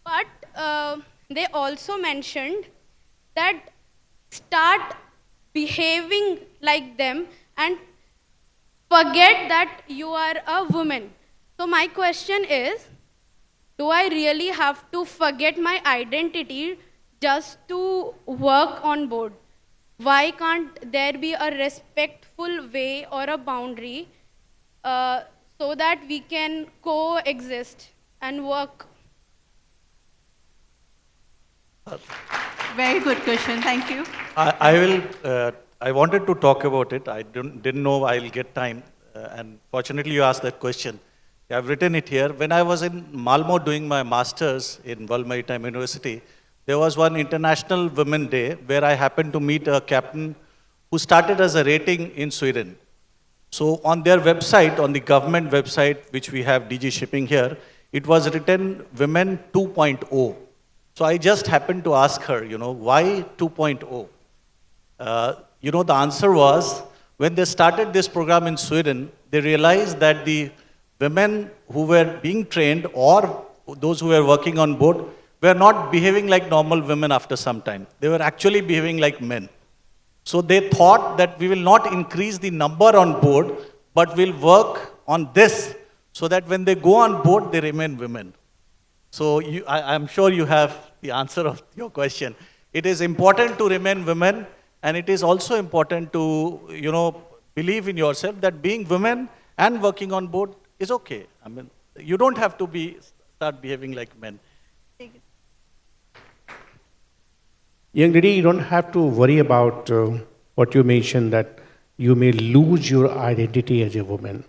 But they also mentioned that start behaving like them and forget that you are a woman. So my question is, do I really have to forget my identity just to work on board? Why can't there be a respectful way or a boundary so that we can coexist and work? Very good question, thank you. I wanted to talk about it. I didn't know I'll get time. And fortunately, you asked that question. I've written it here. When I was in Malmo doing my master's in World Maritime University, there was one International Women Day where I happened to meet a captain who started as a rating in Sweden. So on their website, on the government website, which we have DG Shipping here, it was written Women 2.0. So I just happened to ask her, why 2.0? The answer was, when they started this program in Sweden, they realized that the women who were being trained or those who were working on board were not behaving like normal women after some time. They were actually behaving like men. So they thought that we will not increase the number on board, but we'll work on this so that when they go on board, they remain women. So I'm sure you have the answer of your question. It is important to remain women, and it is also important to, believe in yourself that being women and working on board is okay. I mean, you don't have to start behaving like men. Young lady, you don't have to worry about what you mentioned, that you may lose your identity as a woman.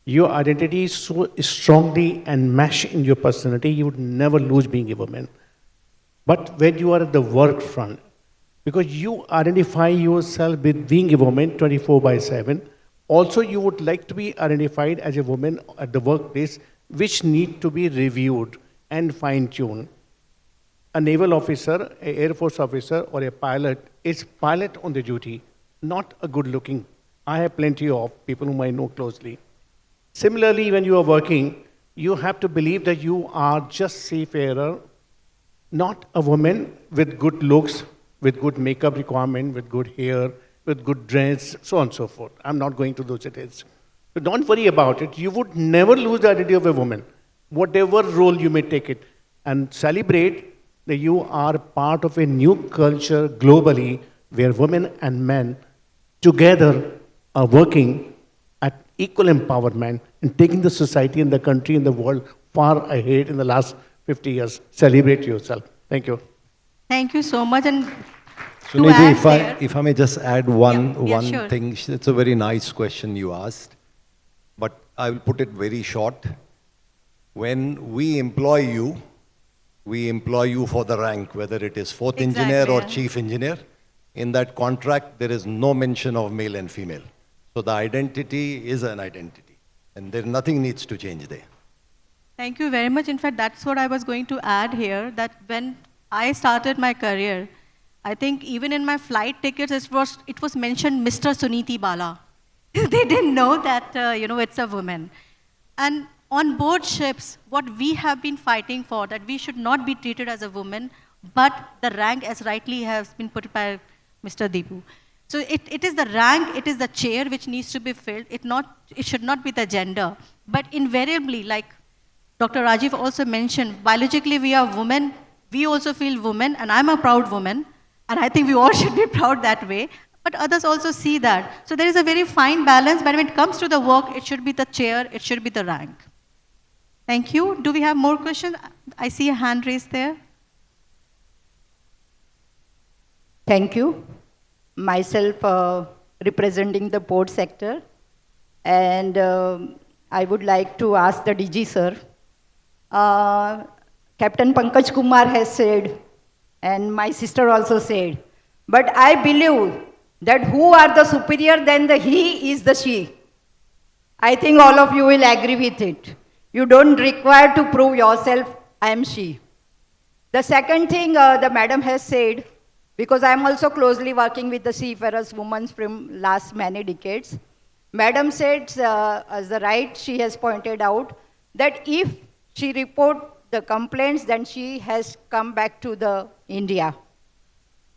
Your identity is so strongly enmeshed in your personality, you would never lose being a woman. But when you are at the work front, because you identify yourself with being a woman 24/7, also you would like to be identified as a woman at the workplace, which need to be reviewed and fine-tuned. A naval officer, an Air Force officer, or a pilot is pilot on the duty, not a good-looking. I have plenty of people whom I know closely. Similarly, when you are working, you have to believe that you are just seafarer, not a woman with good looks, with good makeup requirement, with good hair, with good dress, so on and so forth. I'm not going to those details. So don't worry about it. You would never lose the identity of a woman, whatever role you may take it. And celebrate that you are part of a new culture globally where women and men together are working at equal empowerment and taking the society and the country and the world far ahead in the last 50 years. Celebrate yourself. Thank you. Thank you so much. And Suniti, if I may just add one sure. thing. It's a very nice question you asked, but I will put it very short. When we employ you for the rank, whether it is fourth engineer or chief engineer. In that contract, there is no mention of male and female. So the identity is an identity. And there nothing needs to change there. Thank you very much. In fact, that's what I was going to add here, that when I started my career, I think even in my flight tickets, it was mentioned Mr. Suniti Bala. They didn't know that, it's a woman. And on board ships, what we have been fighting for, that we should not be treated as a woman, but the rank as rightly has been put by Mr. Deepu. So it is the rank, it is the chair which needs to be filled. It should not be the gender. But invariably, like Dr. Rajiv also mentioned, biologically we are women, we also feel women, and I'm a proud woman, and I think we all should be proud that way, but others also see that. So there is a very fine balance, but when it comes to the work, it should be the chair, it should be the rank. Thank you. Do we have more questions? I see a hand raised there. Thank you. Myself representing the port sector, and I would like to ask the DG sir. Captain Pankaj Kumar has said, and my sister also said, but I believe that who are the superior than the he is the she. I think all of you will agree with it. You don't require to prove yourself, I am she. The second thing the madam has said, because I am also closely working with the Seafarers women from last many decades. Madam said, as the right she has pointed out, that if she report the complaints, then she has come back to the India.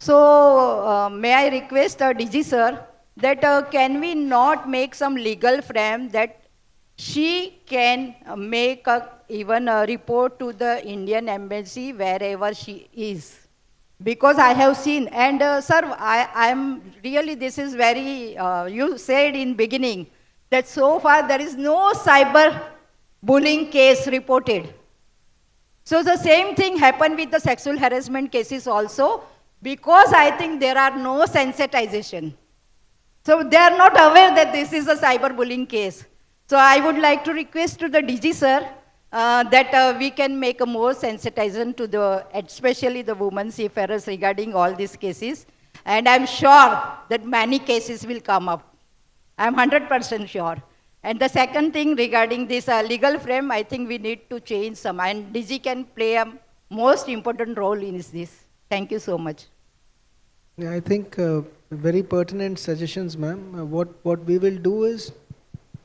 So may I request DG sir that can we not make some legal frame that she can make even a report to the Indian embassy wherever she is? Because I have seen, and sir, I am really, this is very, you said in beginning that so far there is no cyber bullying case reported. So the same thing happened with the sexual harassment cases also, because I think there are no sensitization. So they are not aware that this is a cyberbullying case. So I would like to request to the DG sir that we can make a more sensitization to the, especially the women seafarers regarding all these cases. And I'm sure that many cases will come up. I'm 100% sure. And the second thing regarding this legal frame, I think we need to change some, and DG can play a most important role in this. Thank you so much. Yeah, I think very pertinent suggestions, ma'am. What we will do is,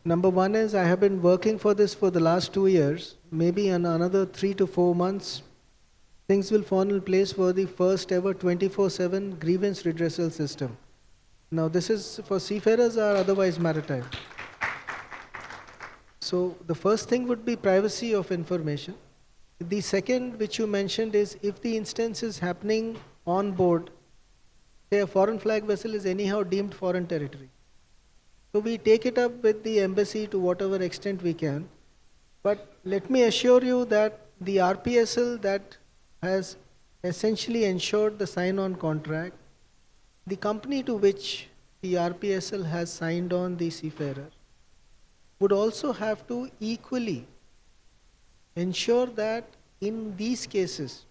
number one is, I have been working for this for the last 2 years. Maybe in another 3 to 4 months, things will fall in place for the first ever 24/7 grievance redressal system. Now this is for seafarers or otherwise maritime. So the first thing would be privacy of information. The second, which you mentioned, is if the instance is happening on board, say a foreign flag vessel is anyhow deemed foreign territory. So we take it up with the embassy to whatever extent we can. But let me assure you that the RPSL that has essentially ensured the sign-on contract, the company to which the RPSL has signed on the seafarer would also have to equally ensure that in these cases,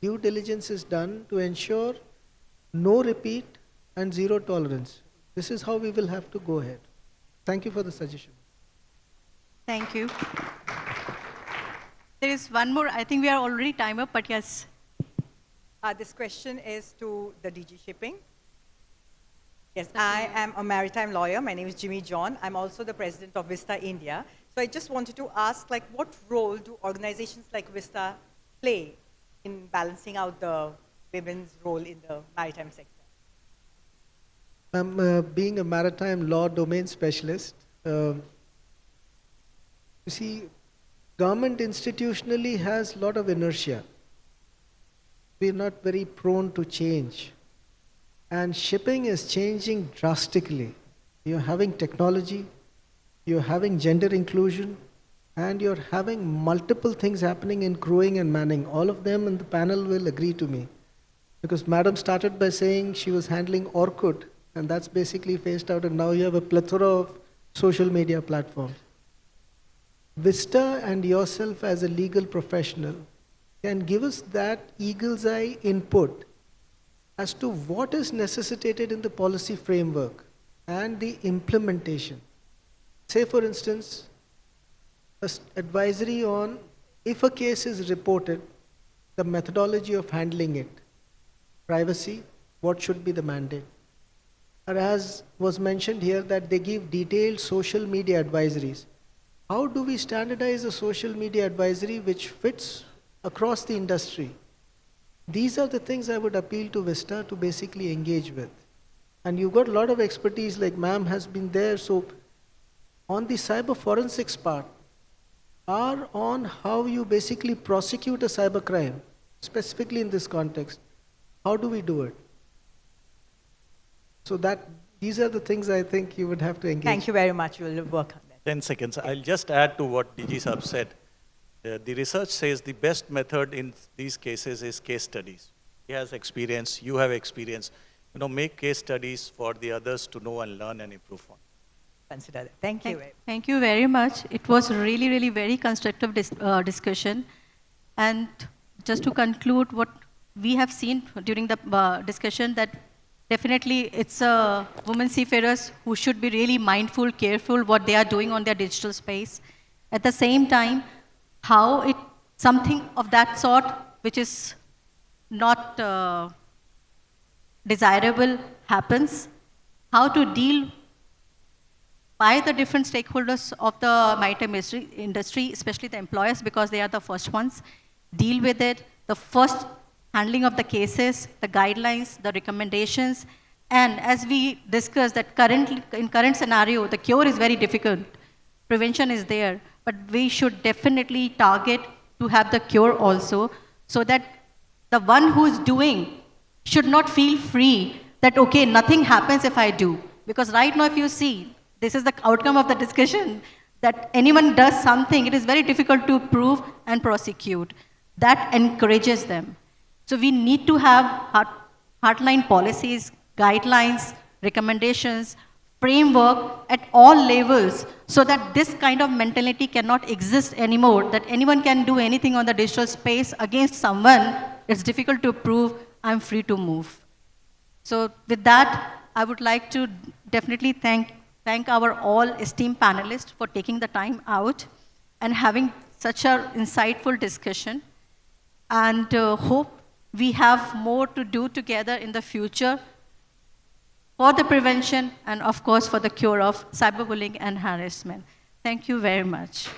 due diligence is done to ensure no repeat and zero tolerance. This is how we will have to go ahead. Thank you for the suggestion. Thank you. There is one more. I think we are already time up, but yes. This question is to the DG Shipping. Yes, I am a maritime lawyer. My name is Jimmy John. I'm also the president of Vista India. So I just wanted to ask, like, what role do organizations like Vista play in balancing out the women's role in the maritime sector? I'm being a maritime law domain specialist. You see, government institutionally has a lot of inertia. We're not very prone to change. And shipping is changing drastically. You're having technology, you're having gender inclusion, and you're having multiple things happening in crewing and manning. All of them in the panel will agree to me. Because madam started by saying she was handling Orkut, and that's basically phased out, and now you have a plethora of social media platforms. Vista and yourself as a legal professional can give us that eagle's eye input as to what is necessitated in the policy framework and the implementation. Say, for instance, advisory on if a case is reported, the methodology of handling it, privacy, what should be the mandate. Or as was mentioned here, that they give detailed social media advisories. How do we standardize a social media advisory which fits across the industry? These are the things I would appeal to Vista to basically engage with. And you've got a lot of expertise, like ma'am has been there. So on the cyber forensics part, are on how you basically prosecute a cyber crime, specifically in this context. How do we do it? So these are the things I think you would have to engage. Thank you very much. We'll work on that. 10 seconds. I'll just add to what DG Saab said. The research says the best method in these cases is case studies. He has experience, you have experience. Make case studies for the others to know and learn and improve on. Consider that. Thank you. Thank you very much. It was really, really very constructive discussion. And just to conclude, what we have seen during the discussion, that definitely it's women seafarers who should be really mindful, careful what they are doing on their digital space. At the same time, how something of that sort, which is not desirable, happens, how to deal by the different stakeholders of the maritime industry, especially the employers, because they are the first ones, deal with it, the first handling of the cases, the guidelines, the recommendations, and as we discussed that in current scenario, the cure is very difficult. Prevention is there, but we should definitely target to have the cure also, so that the one who is doing should not feel free that, okay, nothing happens if I do. Because right now, if you see, this is the outcome of the discussion, that anyone does something, it is very difficult to prove and prosecute. That encourages them. So we need to have hardline policies, guidelines, recommendations, framework at all levels, so that this kind of mentality cannot exist anymore, that anyone can do anything on the digital space against someone. It's difficult to prove, I'm free to move. So with that, I would like to definitely thank our all esteemed panelists for taking the time out and having such an insightful discussion, and hope we have more to do together in the future for the prevention and, of course, for the cure of cyberbullying and harassment. Thank you very much.